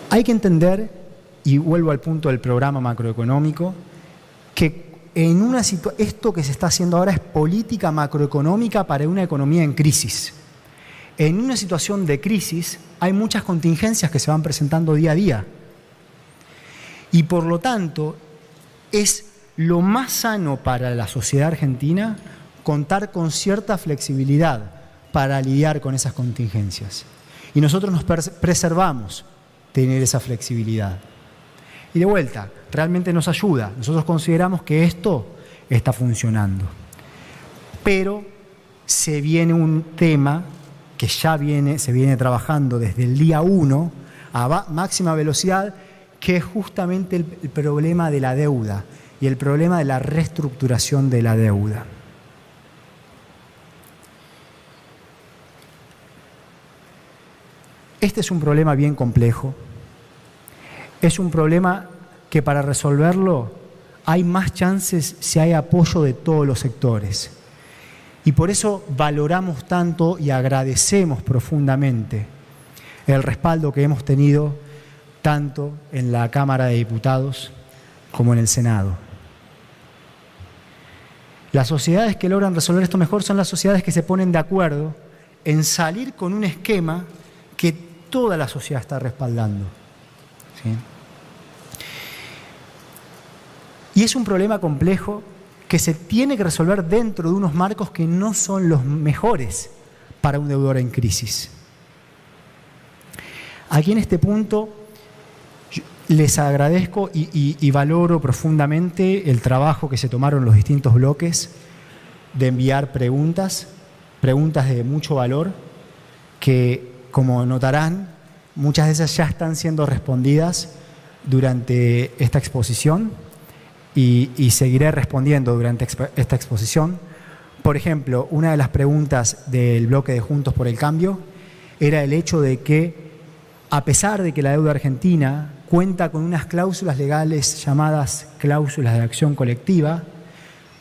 Hay que entender, y vuelvo al punto del programa macroeconómico, que esto que se está haciendo ahora es política macroeconómica para una economía en crisis. En una situación de crisis hay muchas contingencias que se van presentando día a día. Y por lo tanto, es lo más sano para la sociedad argentina contar con cierta flexibilidad para lidiar con esas contingencias. Y nosotros nos preservamos tener esa flexibilidad. Y de vuelta, realmente nos ayuda. Nosotros consideramos que esto está funcionando. Pero se viene un tema que se viene trabajando desde el día 1 a máxima velocidad, que es justamente el problema de la deuda y el problema de la reestructuración de la deuda. Este es un problema bien complejo. Es un problema que para resolverlo hay más chances si hay apoyo de todos los sectores. Y por eso valoramos tanto y agradecemos profundamente el respaldo que hemos tenido tanto en la Cámara de Diputados como en el Senado. Las sociedades que logran resolver esto mejor son las sociedades que se ponen de acuerdo en salir con un esquema que toda la sociedad está respaldando. ¿Sí? Y es un problema complejo que se tiene que resolver dentro de unos marcos que no son los mejores para un deudor en crisis. Aquí en este punto les agradezco y valoro profundamente el trabajo que se tomaron los distintos bloques de enviar preguntas de mucho valor, que, como notarán, muchas de esas ya están siendo respondidas durante esta exposición y seguiré respondiendo durante esta exposición. Por ejemplo, una de las preguntas del bloque de Juntos por el Cambio era el hecho de que, a pesar de que la deuda argentina cuenta con unas cláusulas legales llamadas cláusulas de acción colectiva,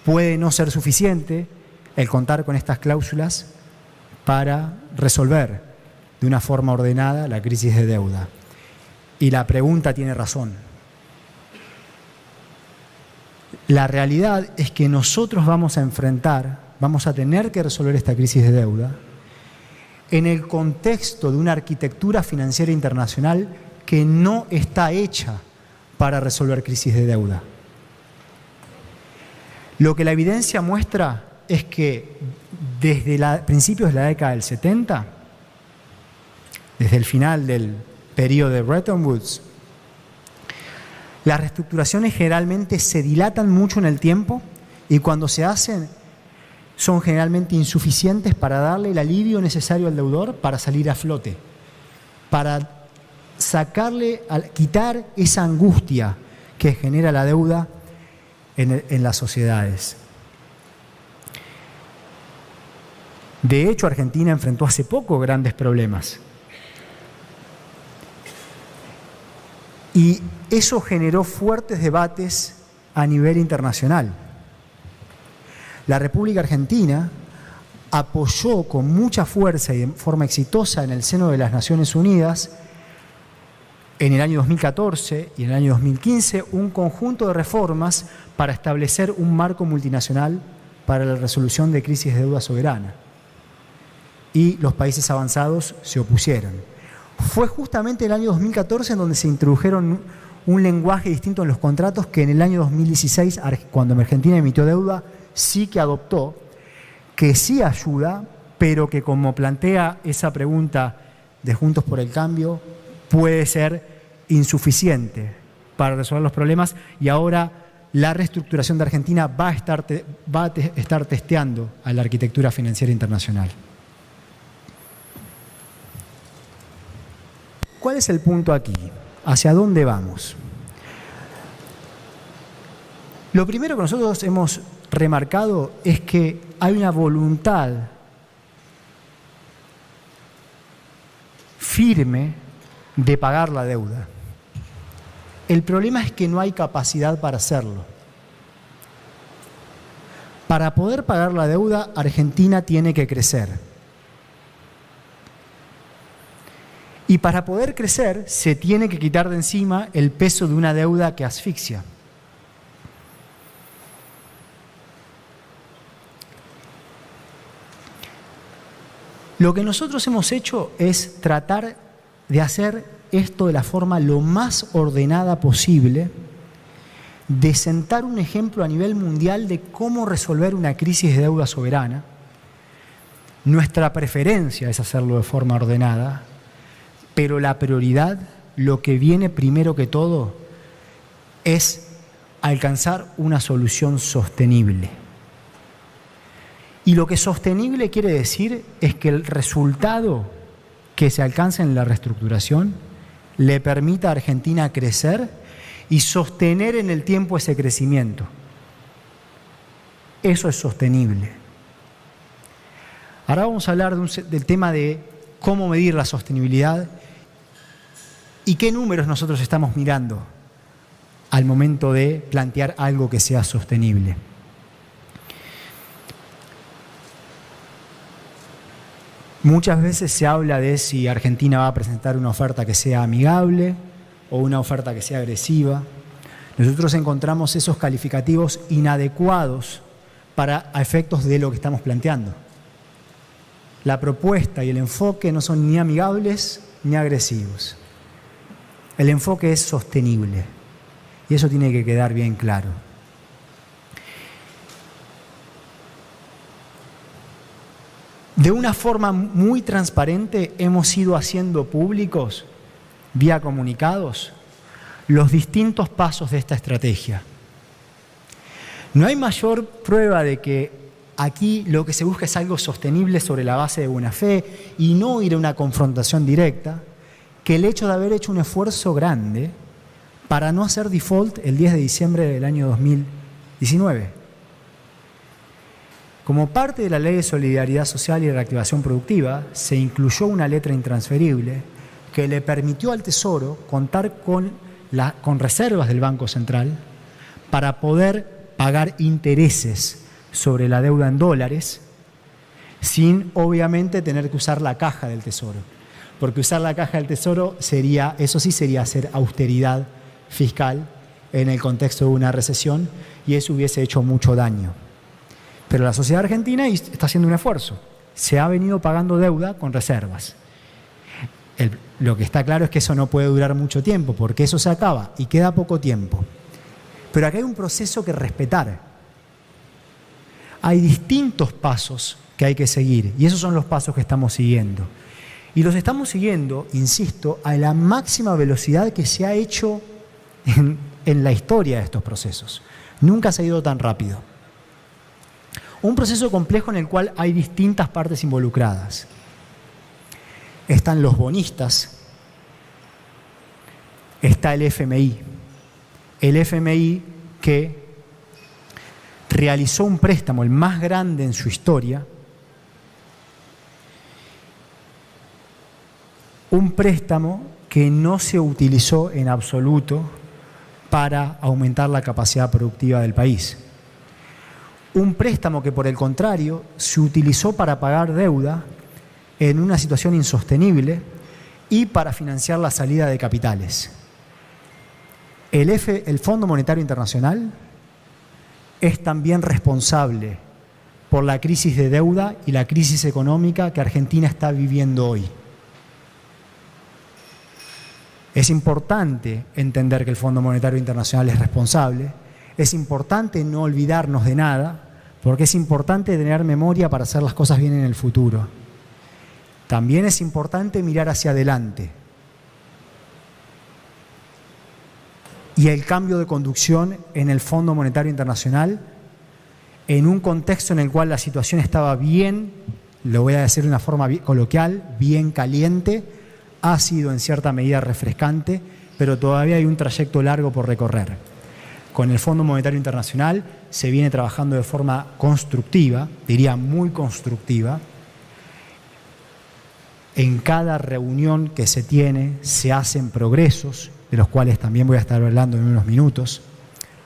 puede no ser suficiente el contar con estas cláusulas para resolver de una forma ordenada la crisis de deuda. Y la pregunta tiene razón. La realidad es que nosotros vamos a tener que resolver esta crisis de deuda en el contexto de una arquitectura financiera internacional que no está hecha para resolver crisis de deuda. Lo que la evidencia muestra es que desde principios de la década del 70, desde el final del periodo de Bretton Woods, las reestructuraciones generalmente se dilatan mucho en el tiempo y cuando se hacen son generalmente insuficientes para darle el alivio necesario al deudor para salir a flote, para quitar esa angustia que genera la deuda en las sociedades. De hecho, Argentina enfrentó hace poco grandes problemas. Y eso generó fuertes debates a nivel internacional. La República Argentina apoyó con mucha fuerza y de forma exitosa en el seno de las Naciones Unidas en el año 2014 y en el año 2015 un conjunto de reformas para establecer un marco multinacional para la resolución de crisis de deuda soberana. Y los países avanzados se opusieron. Fue justamente el año 2014 en donde se introdujeron un lenguaje distinto en los contratos que en el año 2016, cuando Argentina emitió deuda, sí que adoptó, que sí ayuda, pero que, como plantea esa pregunta de Juntos por el Cambio, puede ser insuficiente para resolver los problemas, y ahora la reestructuración de Argentina va a estar testeando a la arquitectura financiera internacional. ¿Cuál es el punto aquí? ¿Hacia dónde vamos? Lo primero que nosotros hemos remarcado es que hay una voluntad firme de pagar la deuda. El problema es que no hay capacidad para hacerlo. Para poder pagar la deuda, Argentina tiene que crecer. Y para poder crecer se tiene que quitar de encima el peso de una deuda que asfixia. Lo que nosotros hemos hecho es tratar de hacer esto de la forma lo más ordenada posible, de sentar un ejemplo a nivel mundial de cómo resolver una crisis de deuda soberana. Nuestra preferencia es hacerlo de forma ordenada, pero la prioridad, lo que viene primero que todo, es alcanzar una solución sostenible. Y lo que sostenible quiere decir es que el resultado que se alcance en la reestructuración le permita a Argentina crecer y sostener en el tiempo ese crecimiento. Eso es sostenible. Ahora vamos a hablar del tema de cómo medir la sostenibilidad y qué números nosotros estamos mirando al momento de plantear algo que sea sostenible. Muchas veces se habla de si Argentina va a presentar una oferta que sea amigable o una oferta que sea agresiva. Nosotros encontramos esos calificativos inadecuados para efectos de lo que estamos planteando. La propuesta y el enfoque no son ni amigables ni agresivos. El enfoque es sostenible y eso tiene que quedar bien claro. De una forma muy transparente hemos ido haciendo públicos, vía comunicados, los distintos pasos de esta estrategia. No hay mayor prueba de que aquí lo que se busca es algo sostenible sobre la base de buena fe y no ir a una confrontación directa, que el hecho de haber hecho un esfuerzo grande para no hacer default el 10 de diciembre del año 2019. Como parte de la Ley de Solidaridad Social y Reactivación Productiva, se incluyó una letra intransferible que le permitió al Tesoro contar con reservas del Banco Central para poder pagar intereses sobre la deuda en dólares sin, obviamente, tener que usar la caja del Tesoro. Porque usar la caja del Tesoro sería hacer austeridad fiscal en el contexto de una recesión y eso hubiese hecho mucho daño. Pero la sociedad argentina está haciendo un esfuerzo. Se ha venido pagando deuda con reservas. Lo que está claro es que eso no puede durar mucho tiempo, porque eso se acaba y queda poco tiempo. Pero acá hay un proceso que respetar. Hay distintos pasos que hay que seguir, y esos son los pasos que estamos siguiendo. Y los estamos siguiendo, insisto, a la máxima velocidad que se ha hecho en la historia de estos procesos. Nunca se ha ido tan rápido. Un proceso complejo en el cual hay distintas partes involucradas. Están los bonistas, está el FMI. El FMI que realizó un préstamo, el más grande en su historia, un préstamo que no se utilizó en absoluto para aumentar la capacidad productiva del país. Un préstamo que, por el contrario, se utilizó para pagar deuda en una situación insostenible y para financiar la salida de capitales. El Fondo Monetario Internacional es también responsable por la crisis de deuda y la crisis económica que Argentina está viviendo hoy. Es importante entender que el Fondo Monetario Internacional es responsable. Es importante no olvidarnos de nada, porque es importante tener memoria para hacer las cosas bien en el futuro. También es importante mirar hacia adelante. Y el cambio de conducción en el Fondo Monetario Internacional, en un contexto en el cual la situación estaba bien, lo voy a decir de una forma coloquial, bien caliente, ha sido en cierta medida refrescante, pero todavía hay un trayecto largo por recorrer. Con el Fondo Monetario Internacional se viene trabajando de forma constructiva, diría muy constructiva. En cada reunión que se tiene se hacen progresos, de los cuales también voy a estar hablando en unos minutos.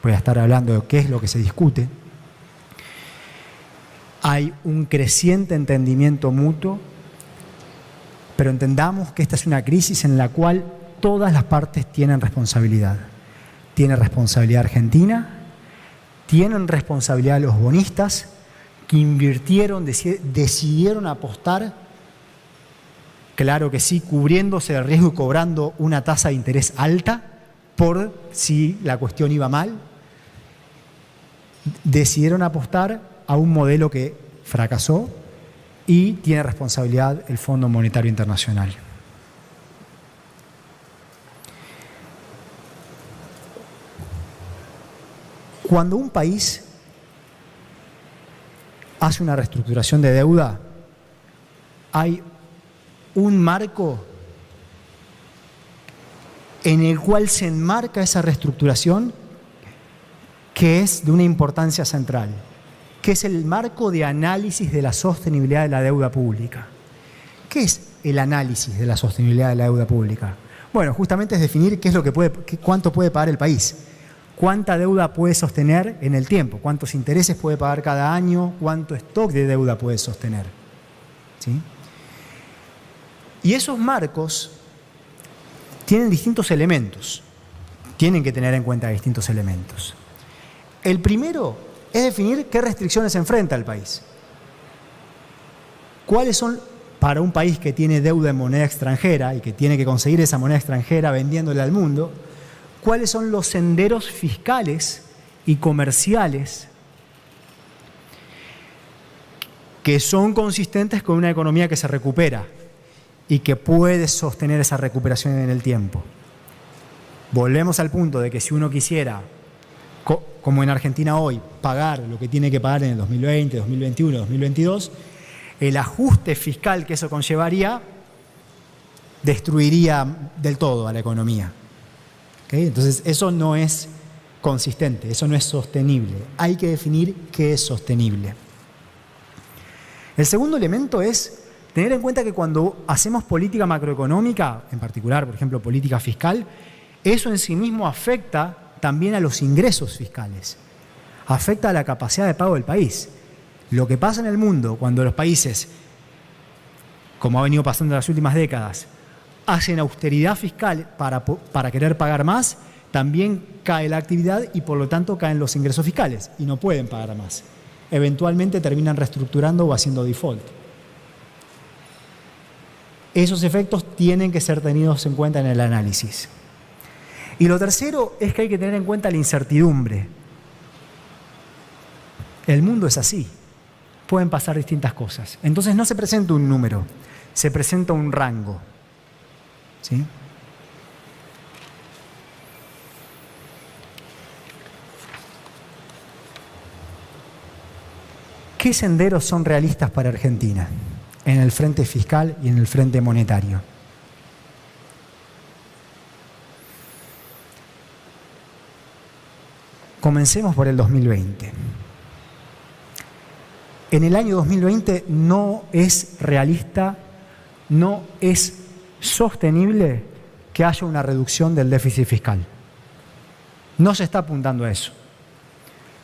Voy a estar hablando de qué es lo que se discute. Hay un creciente entendimiento mutuo Pero entendamos que esta es una crisis en la cual todas las partes tienen responsabilidad. Tiene responsabilidad Argentina, tienen responsabilidad los bonistas que invirtieron, decidieron apostar, claro que sí, cubriéndose del riesgo y cobrando una tasa de interés alta por si la cuestión iba mal. Decidieron apostar a un modelo que fracasó y tiene responsabilidad el Fondo Monetario Internacional. Cuando un país hace una reestructuración de deuda, hay un marco en el cual se enmarca esa reestructuración que es de una importancia central, que es el marco de análisis de la sostenibilidad de la deuda pública. ¿Qué es el análisis de la sostenibilidad de la deuda pública? Bueno, justamente es definir cuánto puede pagar el país, cuánta deuda puede sostener en el tiempo, cuántos intereses puede pagar cada año, cuánto stock de deuda puede sostener. ¿Sí? Y esos marcos tienen distintos elementos, tienen que tener en cuenta distintos elementos. El primero es definir qué restricciones enfrenta el país. ¿Cuáles son, para un país que tiene deuda en moneda extranjera y que tiene que conseguir esa moneda extranjera vendiéndole al mundo, cuáles son los senderos fiscales y comerciales que son consistentes con una economía que se recupera y que puede sostener esa recuperación en el tiempo? Volvemos al punto de que si uno quisiera, como en Argentina hoy, pagar lo que tiene que pagar en el 2020, 2021, 2022, el ajuste fiscal que eso conllevaría destruiría del todo a la economía. ¿Okay? Entonces, eso no es consistente, eso no es sostenible. Hay que definir qué es sostenible. El segundo elemento es tener en cuenta que cuando hacemos política macroeconómica, en particular, por ejemplo, política fiscal, eso en sí mismo afecta también a los ingresos fiscales, afecta a la capacidad de pago del país. Lo que pasa en el mundo cuando los países, como ha venido pasando en las últimas décadas, hacen austeridad fiscal para querer pagar más, también cae la actividad y por lo tanto caen los ingresos fiscales y no pueden pagar más. Eventualmente terminan reestructurando o haciendo default. Esos efectos tienen que ser tenidos en cuenta en el análisis. Y lo tercero es que hay que tener en cuenta la incertidumbre. El mundo es así. Pueden pasar distintas cosas. Entonces no se presenta un número, se presenta un rango. ¿Sí? ¿Qué senderos son realistas para Argentina en el frente fiscal y en el frente monetario? Comencemos por el 2020. En el año 2020 no es realista, no es sostenible que haya una reducción del déficit fiscal. No se está apuntando a eso.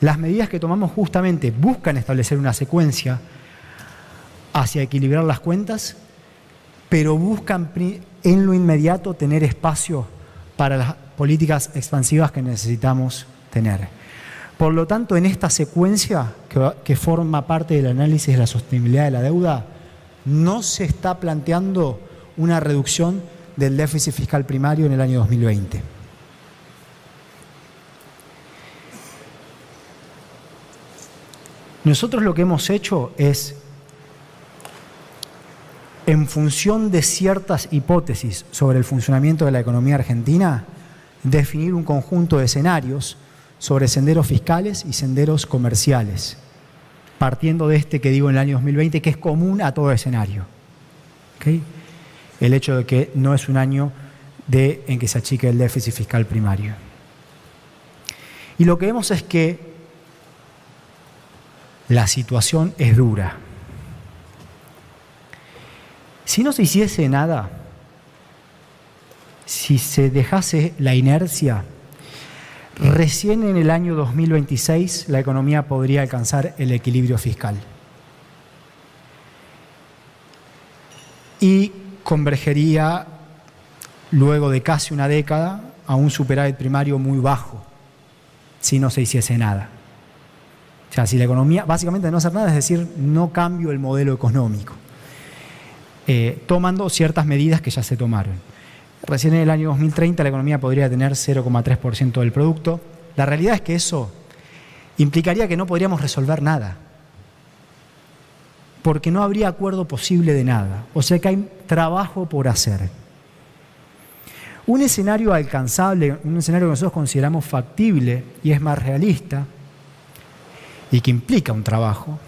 Las medidas que tomamos justamente buscan establecer una secuencia hacia equilibrar las cuentas, pero buscan en lo inmediato tener espacio para las políticas expansivas que necesitamos tener. Por lo tanto, en esta secuencia que forma parte del análisis de la sostenibilidad de la deuda, no se está planteando una reducción del déficit fiscal primario en el año 2020. Nosotros lo que hemos hecho es, en función de ciertas hipótesis sobre el funcionamiento de la economía argentina, definir un conjunto de escenarios sobre senderos fiscales y senderos comerciales, partiendo de este que digo en el año 2020, que es común a todo escenario. ¿Okay? El hecho de que no es un año en que se achique el déficit fiscal primario. Y lo que vemos es que la situación es dura. Si no se hiciese nada, si se dejase la inercia, recién en el año 2026 la economía podría alcanzar el equilibrio fiscal. Y convergería, luego de casi una década, a un superávit primario muy bajo, si no se hiciese nada. O sea, si la economía, básicamente no hacer nada, es decir, no cambio el modelo económico, tomando ciertas medidas que ya se tomaron. Recién en el año 2030 la economía podría tener 0,3% del producto. La realidad es que eso implicaría que no podríamos resolver nada, porque no habría acuerdo posible de nada. O sea que hay trabajo por hacer. Un escenario alcanzable, un escenario que nosotros consideramos factible y es más realista y que implica un trabajo,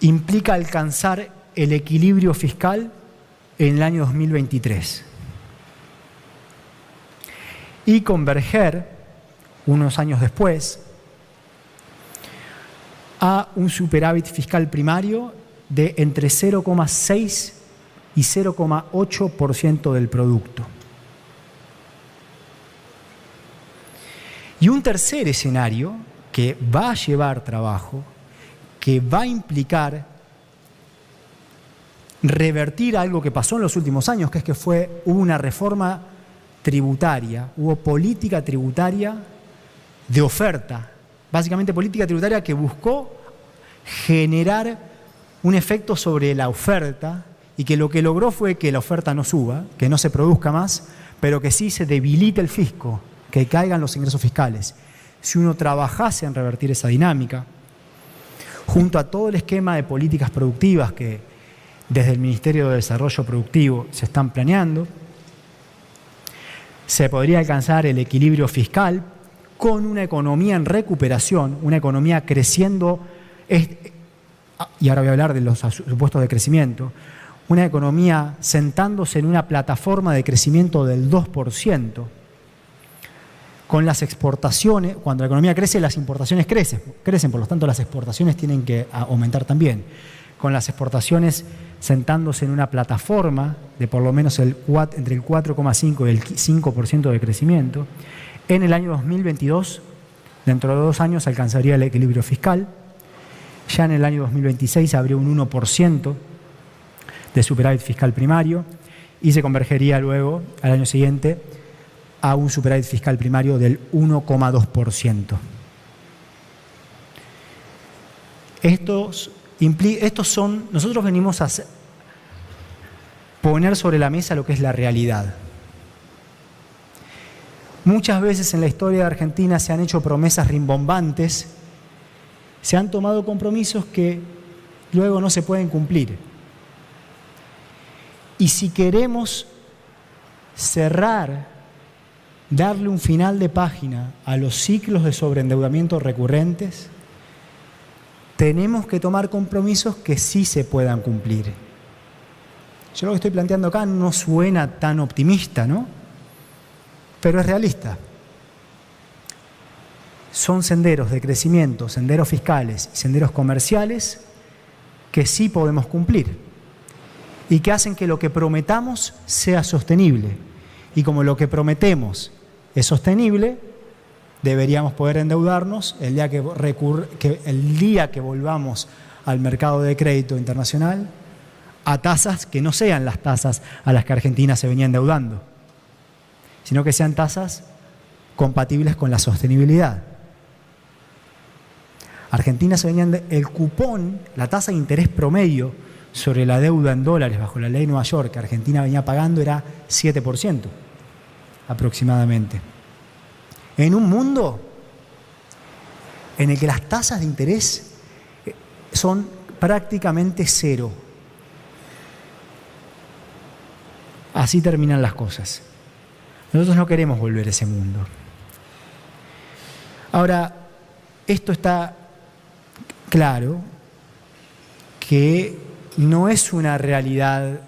implica alcanzar el equilibrio fiscal en el año 2023 y converger unos años después a un superávit fiscal primario de entre 0,6 y 0,8% del producto. Y un tercer escenario que va a llevar trabajo, que va a implicar revertir algo que pasó en los últimos años, que es que hubo una reforma tributaria, hubo política tributaria de oferta, básicamente política tributaria que buscó generar un efecto sobre la oferta y que lo que logró fue que la oferta no suba, que no se produzca más, pero que sí se debilite el fisco, que caigan los ingresos fiscales. Si uno trabajase en revertir esa dinámica, junto a todo el esquema de políticas productivas que desde el Ministerio de Desarrollo Productivo se están planeando, se podría alcanzar el equilibrio fiscal con una economía en recuperación, una economía creciendo, y ahora voy a hablar de los supuestos de crecimiento, una economía sentándose en una plataforma de crecimiento del 2%, con las exportaciones, cuando la economía crece, las importaciones crecen, por lo tanto las exportaciones tienen que aumentar también, con las exportaciones sentándose en una plataforma de por lo menos entre el 4,5 y el 5% de crecimiento. En el año 2022, dentro de 2 años, alcanzaría el equilibrio fiscal. Ya en el año 2026 habría un 1% de superávit fiscal primario y se convergería luego, al año siguiente, a un superávit fiscal primario del 1,2%. Nosotros venimos a poner sobre la mesa lo que es la realidad. Muchas veces en la historia de Argentina se han hecho promesas rimbombantes, se han tomado compromisos que luego no se pueden cumplir. Y si queremos cerrar, darle un final de página a los ciclos de sobreendeudamiento recurrentes, tenemos que tomar compromisos que sí se puedan cumplir. Yo lo que estoy planteando acá no suena tan optimista, ¿no? Pero es realista. Son senderos de crecimiento, senderos fiscales y senderos comerciales que sí podemos cumplir y que hacen que lo que prometamos sea sostenible. Y como lo que prometemos es sostenible, deberíamos poder endeudarnos el día que volvamos al mercado de crédito internacional a tasas que no sean las tasas a las que Argentina se venía endeudando, sino que sean tasas compatibles con la sostenibilidad. Argentina se venía el cupón, la tasa de interés promedio sobre la deuda en dólares bajo la ley de Nueva York que Argentina venía pagando era 7% aproximadamente. En un mundo en el que las tasas de interés son prácticamente cero. Así terminan las cosas. Nosotros no queremos volver a ese mundo. Ahora, esto está claro que no es una realidad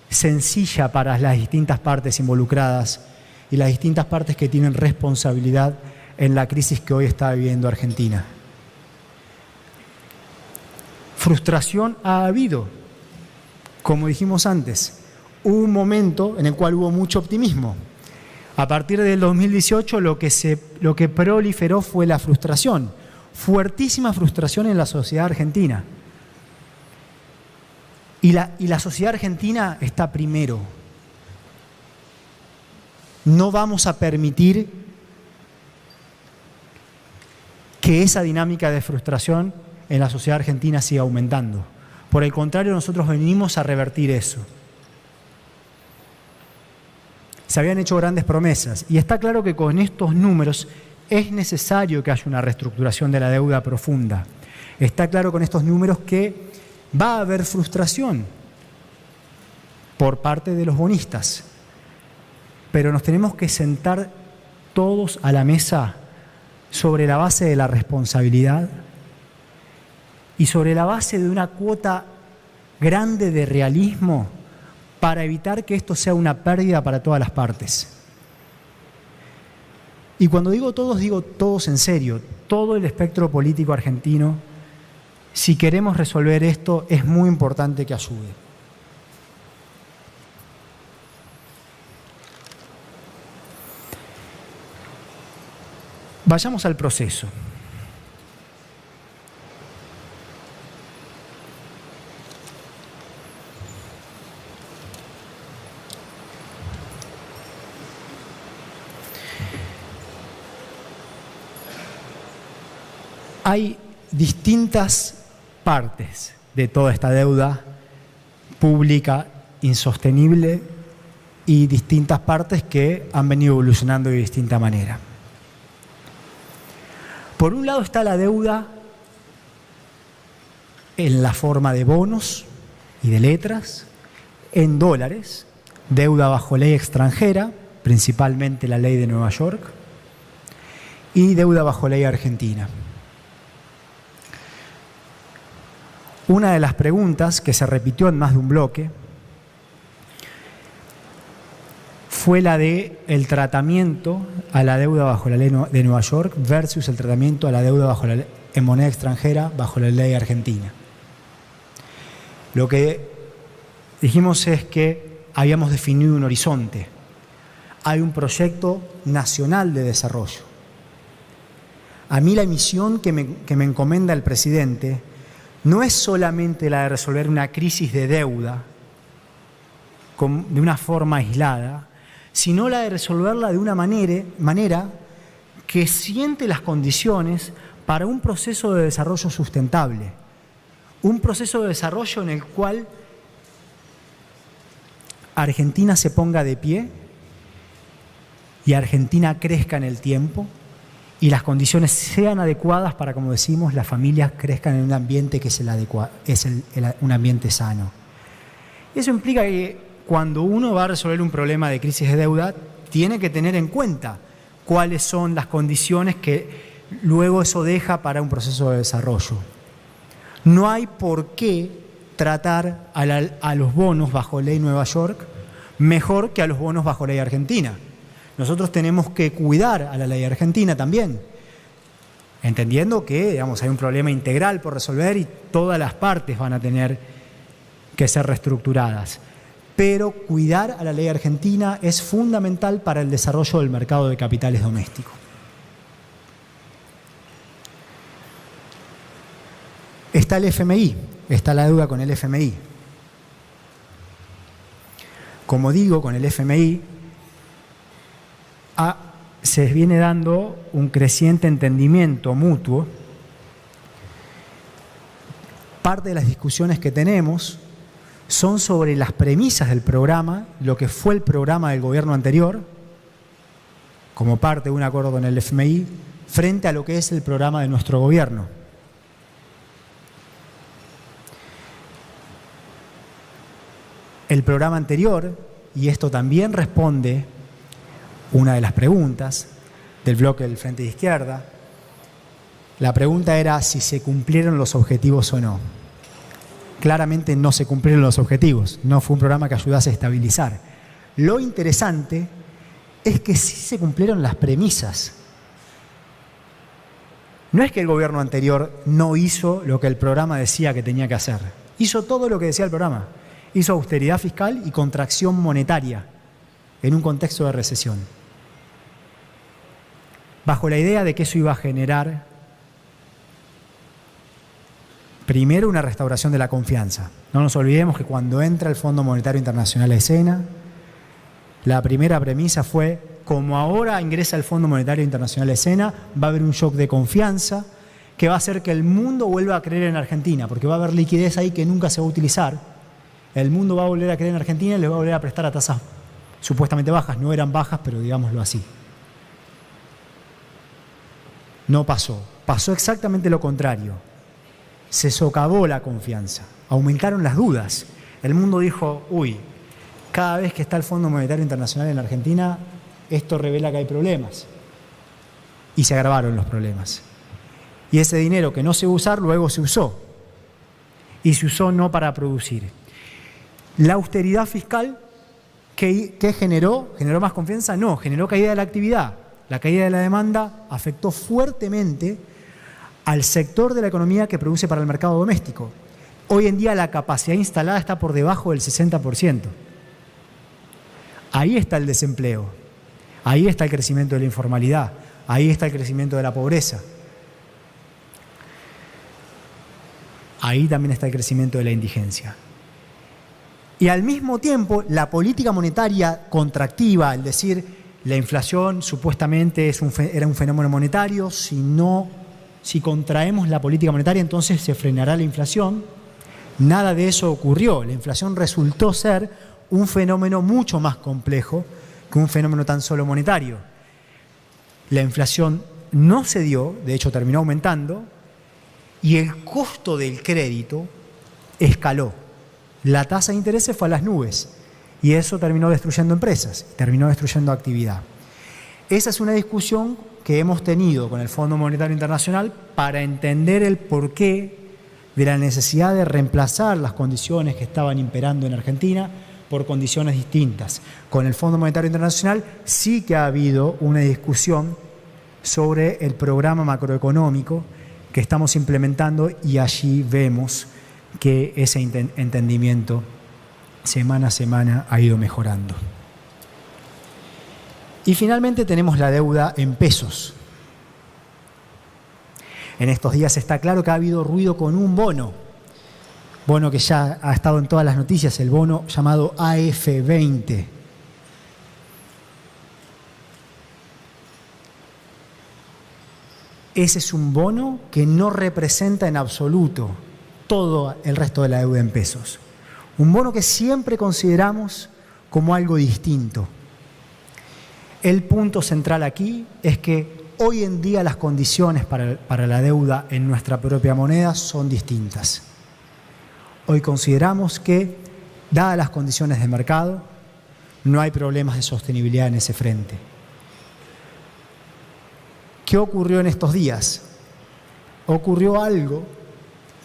sencilla para las distintas partes involucradas y las distintas partes que tienen responsabilidad en la crisis que hoy está viviendo Argentina. Frustración ha habido, como dijimos antes. Hubo un momento en el cual hubo mucho optimismo. A partir del 2018 lo que proliferó fue la frustración. fuertísima frustración en la sociedad argentina. Y la sociedad argentina está primero. No vamos a permitir que esa dinámica de frustración en la sociedad argentina siga aumentando. Por el contrario, nosotros venimos a revertir eso. Se habían hecho grandes promesas y está claro que con estos números es necesario que haya una reestructuración de la deuda profunda. Está claro con estos números que va a haber frustración por parte de los bonistas, pero nos tenemos que sentar todos a la mesa sobre la base de la responsabilidad y sobre la base de una cuota grande de realismo para evitar que esto sea una pérdida para todas las partes. Y cuando digo todos en serio, todo el espectro político argentino. Si queremos resolver esto, es muy importante que ayude. Vayamos al proceso. Hay distintas partes de toda esta deuda pública insostenible y distintas partes que han venido evolucionando de distinta manera. Por un lado está la deuda en la forma de bonos y de letras, en dólares, deuda bajo ley extranjera, principalmente la ley de Nueva York, y deuda bajo ley argentina. Una de las preguntas que se repitió en más de un bloque fue la de el tratamiento a la deuda bajo la ley de Nueva York versus el tratamiento a la deuda bajo en moneda extranjera bajo la ley argentina. Lo que dijimos es que habíamos definido un horizonte. Hay un proyecto nacional de desarrollo. A mí la misión que me encomienda el presidente no es solamente la de resolver una crisis de deuda de una forma aislada, sino la de resolverla de una manera que siente las condiciones para un proceso de desarrollo sustentable. Un proceso de desarrollo en el cual Argentina se ponga de pie y Argentina crezca en el tiempo y las condiciones sean adecuadas para, como decimos, las familias crezcan en un ambiente que es un ambiente sano. Eso implica que cuando uno va a resolver un problema de crisis de deuda, tiene que tener en cuenta cuáles son las condiciones que luego eso deja para un proceso de desarrollo. No hay por qué tratar a los bonos bajo ley Nueva York mejor que a los bonos bajo ley argentina. Nosotros tenemos que cuidar a la ley argentina también, entendiendo que, digamos, hay un problema integral por resolver y todas las partes van a tener que ser reestructuradas. Pero cuidar a la ley argentina es fundamental para el desarrollo del mercado de capitales doméstico. Está el FMI, está la deuda con el FMI. Como digo, con el FMI se viene dando un creciente entendimiento mutuo. Parte de las discusiones que tenemos son sobre las premisas del programa, lo que fue el programa del gobierno anterior, como parte de un acuerdo con el FMI, frente a lo que es el programa de nuestro gobierno. El programa anterior, y esto también responde una de las preguntas del bloque del Frente de Izquierda, la pregunta era si se cumplieron los objetivos o no. Claramente no se cumplieron los objetivos, no fue un programa que ayudase a estabilizar. Lo interesante es que sí se cumplieron las premisas. No es que el gobierno anterior no hizo lo que el programa decía que tenía que hacer, hizo todo lo que decía el programa. Hizo austeridad fiscal y contracción monetaria en un contexto de recesión, bajo la idea de que eso iba a generar Primero, una restauración de la confianza. No nos olvidemos que cuando entra el Fondo Monetario Internacional a escena, la primera premisa fue, como ahora ingresa el Fondo Monetario Internacional a escena, va a haber un shock de confianza que va a hacer que el mundo vuelva a creer en Argentina, porque va a haber liquidez ahí que nunca se va a utilizar. El mundo va a volver a creer en Argentina y le va a volver a prestar a tasas supuestamente bajas. No eran bajas, pero digámoslo así. No pasó. Pasó exactamente lo contrario. Se socavó la confianza, aumentaron las dudas. El mundo dijo, uy, cada vez que está el Fondo Monetario Internacional en la Argentina, esto revela que hay problemas. Y se agravaron los problemas. Y ese dinero que no se iba a usar, luego se usó. Y se usó no para producir. La austeridad fiscal, ¿qué generó? ¿Generó más confianza? No, generó caída de la actividad. La caída de la demanda afectó fuertemente al sector de la economía que produce para el mercado doméstico. Hoy en día la capacidad instalada está por debajo del 60%. Ahí está el desempleo, ahí está el crecimiento de la informalidad, ahí está el crecimiento de la pobreza. Ahí también está el crecimiento de la indigencia. Y al mismo tiempo, la política monetaria contractiva, es decir, la inflación supuestamente era un fenómeno monetario, si contraemos la política monetaria, entonces se frenará la inflación. Nada de eso ocurrió. La inflación resultó ser un fenómeno mucho más complejo que un fenómeno tan solo monetario. La inflación no se dio, de hecho terminó aumentando, y el costo del crédito escaló. La tasa de interés se fue a las nubes y eso terminó destruyendo empresas, terminó destruyendo actividad. Esa es una discusión que hemos tenido con el Fondo Monetario Internacional para entender el porqué de la necesidad de reemplazar las condiciones que estaban imperando en Argentina por condiciones distintas. Con el Fondo Monetario Internacional sí que ha habido una discusión sobre el programa macroeconómico que estamos implementando y allí vemos que ese entendimiento semana a semana ha ido mejorando. Y finalmente tenemos la deuda en pesos. En estos días está claro que ha habido ruido con un bono que ya ha estado en todas las noticias, el bono llamado AF20. Ese es un bono que no representa en absoluto todo el resto de la deuda en pesos. Un bono que siempre consideramos como algo distinto. El punto central aquí es que hoy en día las condiciones para la deuda en nuestra propia moneda son distintas. Hoy consideramos que, dadas las condiciones de mercado, no hay problemas de sostenibilidad en ese frente. ¿Qué ocurrió en estos días? Ocurrió algo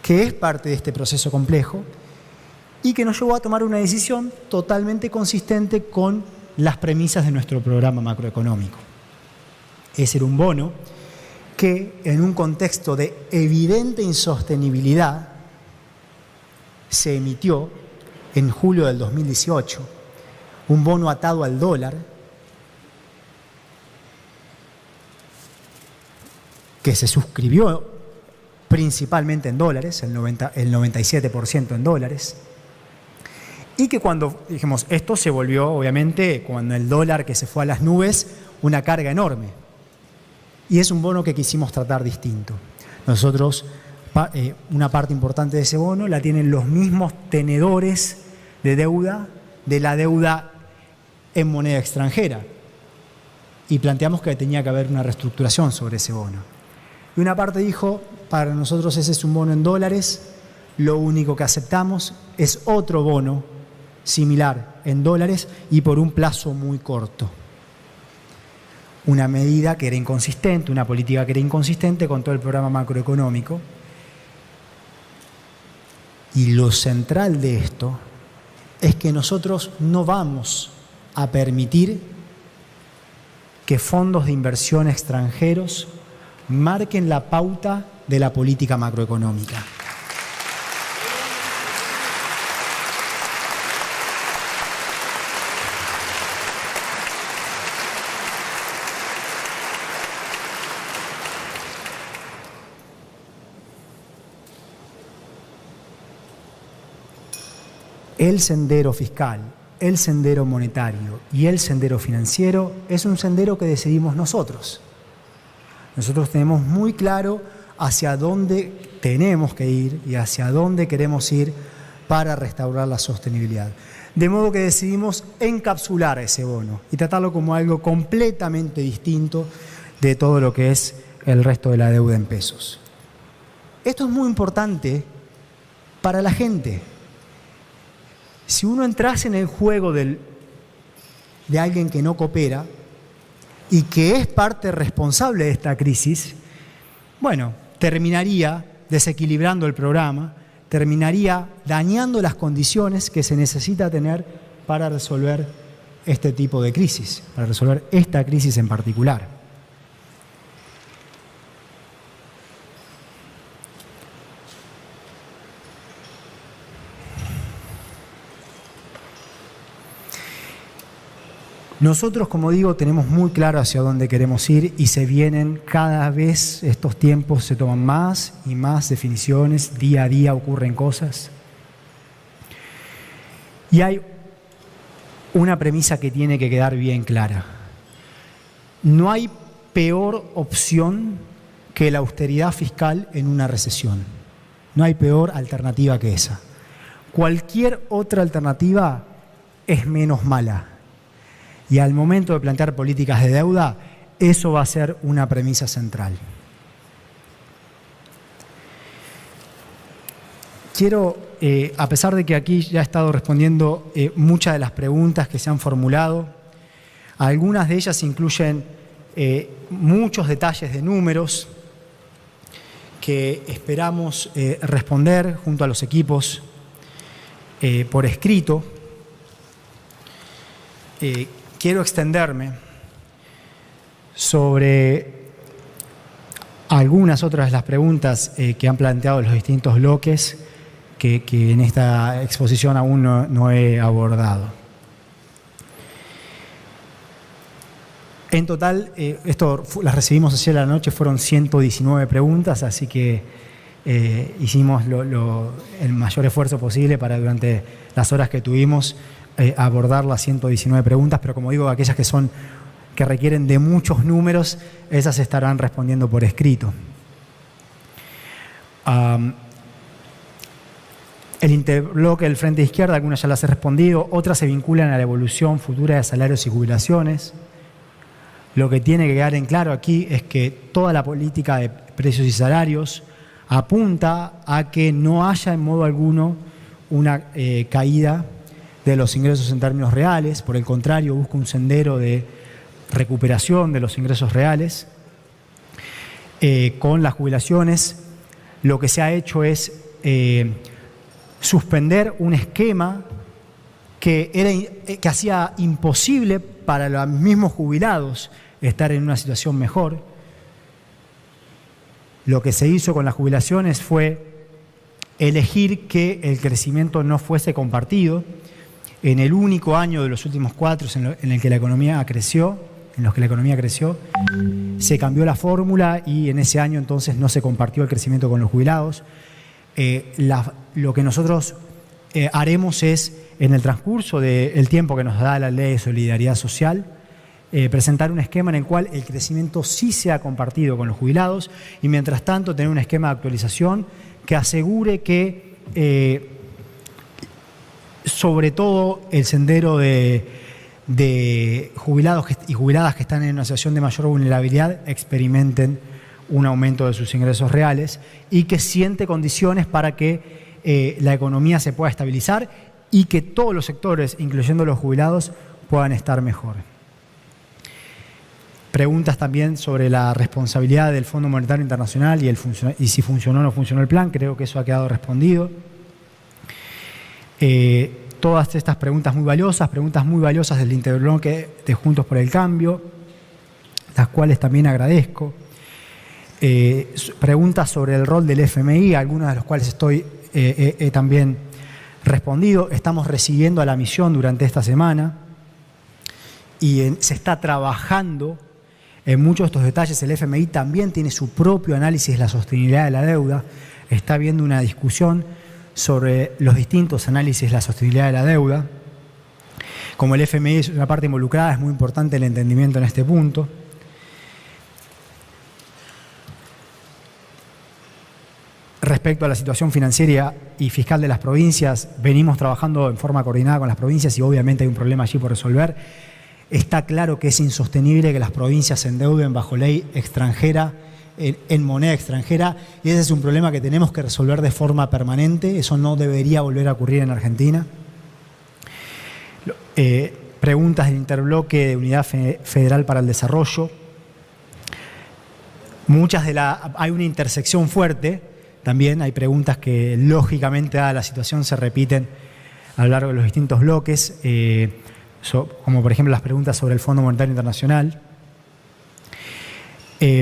que es parte de este proceso complejo y que nos llevó a tomar una decisión totalmente consistente con las premisas de nuestro programa macroeconómico. Ese era un bono que, en un contexto de evidente insostenibilidad, se emitió en julio del 2018, un bono atado al dólar, que se suscribió principalmente en dólares, el 97% en dólares, y que cuando dijimos, esto se volvió, obviamente, cuando el dólar que se fue a las nubes, una carga enorme. Y es un bono que quisimos tratar distinto. Nosotros, una parte importante de ese bono la tienen los mismos tenedores de deuda, de la deuda en moneda extranjera. Y planteamos que tenía que haber una reestructuración sobre ese bono. Y una parte dijo, para nosotros ese es un bono en dólares, lo único que aceptamos es otro bono similar en dólares y por un plazo muy corto. Una medida que era inconsistente, una política que era inconsistente con todo el programa macroeconómico. Y lo central de esto es que nosotros no vamos a permitir que fondos de inversión extranjeros marquen la pauta de la política macroeconómica. el sendero fiscal, el sendero monetario y el sendero financiero es un sendero que decidimos nosotros. Nosotros tenemos muy claro hacia dónde tenemos que ir y hacia dónde queremos ir para restaurar la sostenibilidad. De modo que decidimos encapsular ese bono y tratarlo como algo completamente distinto de todo lo que es el resto de la deuda en pesos. Esto es muy importante para la gente. Si uno entrase en el juego de alguien que no coopera y que es parte responsable de esta crisis, bueno, terminaría desequilibrando el programa, terminaría dañando las condiciones que se necesita tener para resolver este tipo de crisis, para resolver esta crisis en particular. Nosotros, como digo, tenemos muy claro hacia dónde queremos ir y se vienen cada vez, estos tiempos se toman más y más definiciones, día a día ocurren cosas. Y hay una premisa que tiene que quedar bien clara. No hay peor opción que la austeridad fiscal en una recesión. No hay peor alternativa que esa. Cualquier otra alternativa es menos mala. Y al momento de plantear políticas de deuda, eso va a ser una premisa central. Quiero, a pesar de que aquí ya he estado respondiendo muchas de las preguntas que se han formulado, algunas de ellas incluyen muchos detalles de números que esperamos responder junto a los equipos por escrito. Quiero extenderme sobre algunas otras de las preguntas que han planteado los distintos bloques que en esta exposición aún no he abordado. En total, las recibimos ayer a la noche, fueron 119 preguntas, así que hicimos el mayor esfuerzo posible para durante las horas que tuvimos abordar las 119 preguntas, pero como digo, aquellas que requieren de muchos números, esas se estarán respondiendo por escrito. El interbloque del Frente de Izquierda, algunas ya las he respondido, otras se vinculan a la evolución futura de salarios y jubilaciones. Lo que tiene que quedar en claro aquí es que toda la política de precios y salarios apunta a que no haya en modo alguno una caída de los ingresos en términos reales, por el contrario, busca un sendero de recuperación de los ingresos reales. Con las jubilaciones, lo que se ha hecho es suspender un esquema que hacía imposible para los mismos jubilados estar en una situación mejor. Lo que se hizo con las jubilaciones fue elegir que el crecimiento no fuese compartido. En el único año de los últimos 4 en el que la economía creció, se cambió la fórmula y en ese año entonces no se compartió el crecimiento con los jubilados. Lo que nosotros haremos es, en el transcurso del tiempo que nos da la Ley de Solidaridad Social, presentar un esquema en el cual el crecimiento sí sea compartido con los jubilados y mientras tanto tener un esquema de actualización que asegure que sobre todo el sendero de jubilados y jubiladas que están en una situación de mayor vulnerabilidad experimenten un aumento de sus ingresos reales y que siente condiciones para que la economía se pueda estabilizar y que todos los sectores, incluyendo los jubilados, puedan estar mejor. Preguntas también sobre la responsabilidad del Fondo Monetario Internacional y si funcionó o no funcionó el plan. Creo que eso ha quedado respondido. Todas estas preguntas muy valiosas del interbloque de Juntos por el Cambio, las cuales también agradezco. Preguntas sobre el rol del FMI, algunas de las cuales he también respondido. Estamos recibiendo a la misión durante esta semana y se está trabajando en muchos de estos detalles. El FMI también tiene su propio análisis de la sostenibilidad de la deuda. Está habiendo una discusión sobre los distintos análisis de la sostenibilidad de la deuda. Como el FMI es una parte involucrada, es muy importante el entendimiento en este punto. Respecto a la situación financiera y fiscal de las provincias, venimos trabajando en forma coordinada con las provincias y obviamente hay un problema allí por resolver. Está claro que es insostenible que las provincias se endeuden bajo ley extranjera, en moneda extranjera, y ese es un problema que tenemos que resolver de forma permanente. Eso no debería volver a ocurrir en Argentina. Preguntas del interbloque de Unidad Federal para el Desarrollo. Hay una intersección fuerte. También hay preguntas que, lógicamente, dada la situación, se repiten a lo largo de los distintos bloques, como por ejemplo las preguntas sobre el Fondo Monetario Internacional.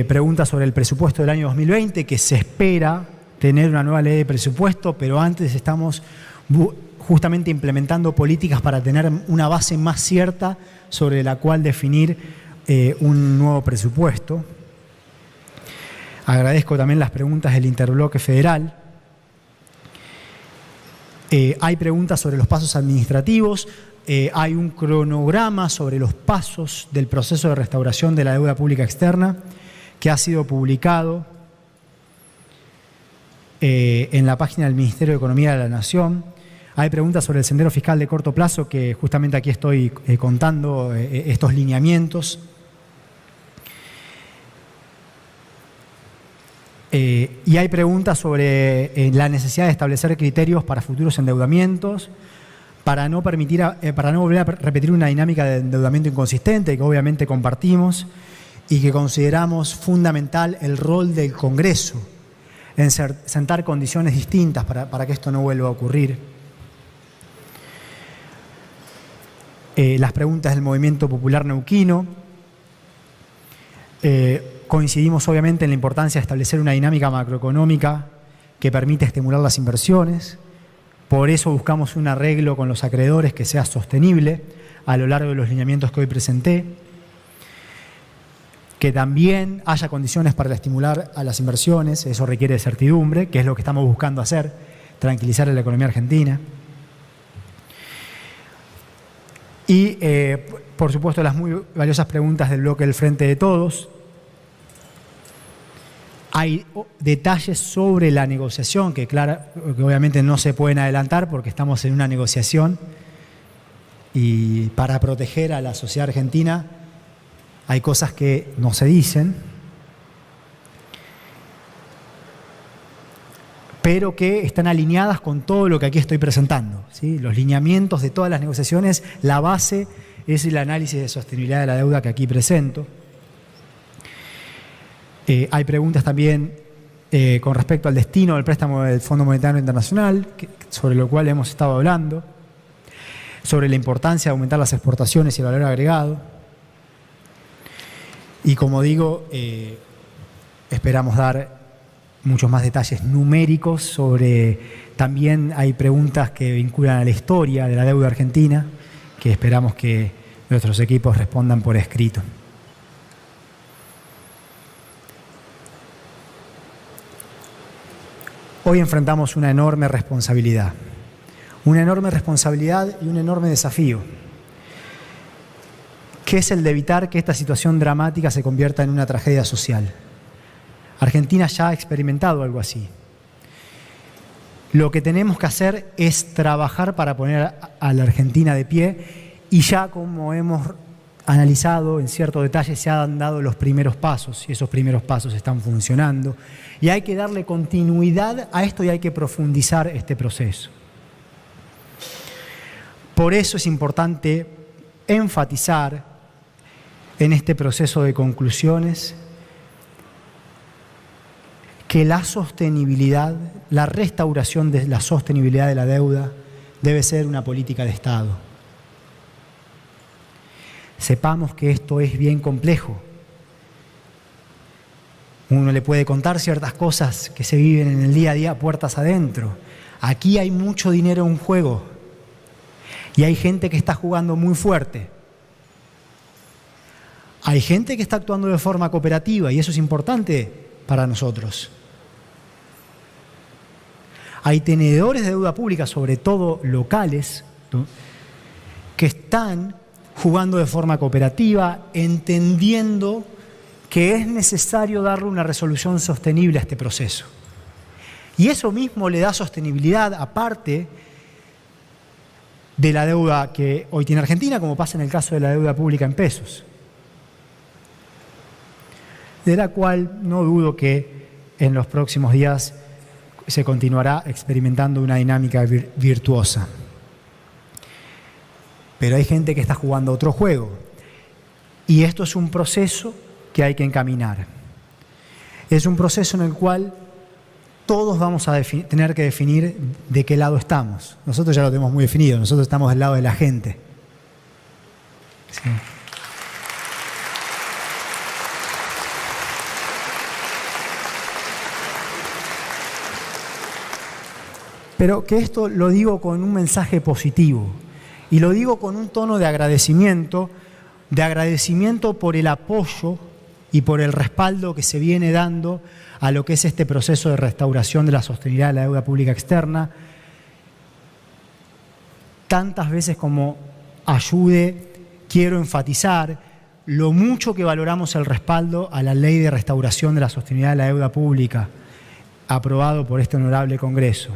Preguntas sobre el presupuesto del año 2020, que se espera tener una nueva ley de presupuesto, pero antes estamos justamente implementando políticas para tener una base más cierta sobre la cual definir un nuevo presupuesto. Agradezco también las preguntas del interbloque federal. Hay preguntas sobre los pasos administrativos. Hay un cronograma sobre los pasos del proceso de restauración de la deuda pública externa que ha sido publicado en la página del Ministerio de Economía de la Nación. Hay preguntas sobre el sendero fiscal de corto plazo, que justamente aquí estoy contando estos lineamientos. Y hay preguntas sobre la necesidad de establecer criterios para futuros endeudamientos, para no volver a repetir una dinámica de endeudamiento inconsistente que obviamente compartimos y que consideramos fundamental el rol del Congreso en sentar condiciones distintas para que esto no vuelva a ocurrir. Las preguntas del Movimiento Popular Neuquino. Coincidimos obviamente en la importancia de establecer una dinámica macroeconómica que permite estimular las inversiones. Por eso buscamos un arreglo con los acreedores que sea sostenible a lo largo de los lineamientos que hoy presenté. Que también haya condiciones para estimular a las inversiones, eso requiere certidumbre, que es lo que estamos buscando hacer, tranquilizar a la economía argentina. Y, por supuesto, las muy valiosas preguntas del bloque del Frente de Todos. Hay detalles sobre la negociación que obviamente no se pueden adelantar porque estamos en una negociación y para proteger a la sociedad argentina hay cosas que no se dicen, pero que están alineadas con todo lo que aquí estoy presentando, ¿sí? Los lineamientos de todas las negociaciones, la base es el análisis de sostenibilidad de la deuda que aquí presento. Hay preguntas también con respecto al destino del préstamo del Fondo Monetario Internacional, sobre lo cual hemos estado hablando, sobre la importancia de aumentar las exportaciones y el valor agregado. Y como digo, esperamos dar muchos más detalles numéricos sobre, también hay preguntas que vinculan a la historia de la deuda argentina, que esperamos que nuestros equipos respondan por escrito. Hoy enfrentamos una enorme responsabilidad y un enorme desafío, que es el de evitar que esta situación dramática se convierta en una tragedia social. Argentina ya ha experimentado algo así. Lo que tenemos que hacer es trabajar para poner a la Argentina de pie y ya, como hemos analizado en cierto detalle, se han dado los primeros pasos y esos primeros pasos están funcionando y hay que darle continuidad a esto y hay que profundizar este proceso. Por eso es importante enfatizar en este proceso de conclusiones que la sostenibilidad, la restauración de la sostenibilidad de la deuda debe ser una política de Estado. Sepamos que esto es bien complejo. Uno le puede contar ciertas cosas que se viven en el día a día puertas adentro. Aquí hay mucho dinero en juego y hay gente que está jugando muy fuerte. Hay gente que está actuando de forma cooperativa y eso es importante para nosotros. Hay tenedores de deuda pública, sobre todo locales, ¿no?, que están jugando de forma cooperativa, entendiendo que es necesario darle una resolución sostenible a este proceso. Y eso mismo le da sostenibilidad, aparte de la deuda que hoy tiene Argentina, como pasa en el caso de la deuda pública en pesos, de la cual no dudo que en los próximos días se continuará experimentando una dinámica virtuosa. Pero hay gente que está jugando otro juego, y esto es un proceso que hay que encaminar. Es un proceso en el cual todos vamos a tener que definir de qué lado estamos. Nosotros ya lo tenemos muy definido, nosotros estamos del lado de la gente. Sí. Pero que esto lo digo con un mensaje positivo, y lo digo con un tono de agradecimiento por el apoyo y por el respaldo que se viene dando a lo que es este proceso de restauración de la sostenibilidad de la deuda pública externa. Tantas veces como ayude, quiero enfatizar lo mucho que valoramos el respaldo a la Ley de Restauración de la Sostenibilidad de la Deuda Pública, aprobado por este honorable Congreso.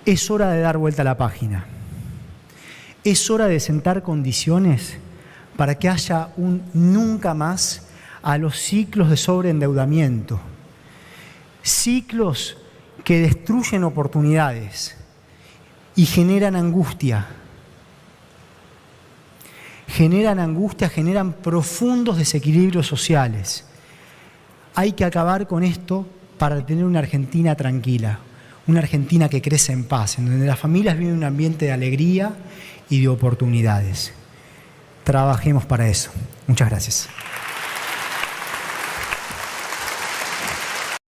Es hora de dar vuelta a la página. Es hora de sentar condiciones para que haya un nunca más a los ciclos de sobreendeudamiento, ciclos que destruyen oportunidades y generan angustia, generan profundos desequilibrios sociales. Hay que acabar con esto para tener una Argentina tranquila, una Argentina que crece en paz, en donde las familias viven un ambiente de alegría y de oportunidades. Trabajemos para eso. Muchas gracias.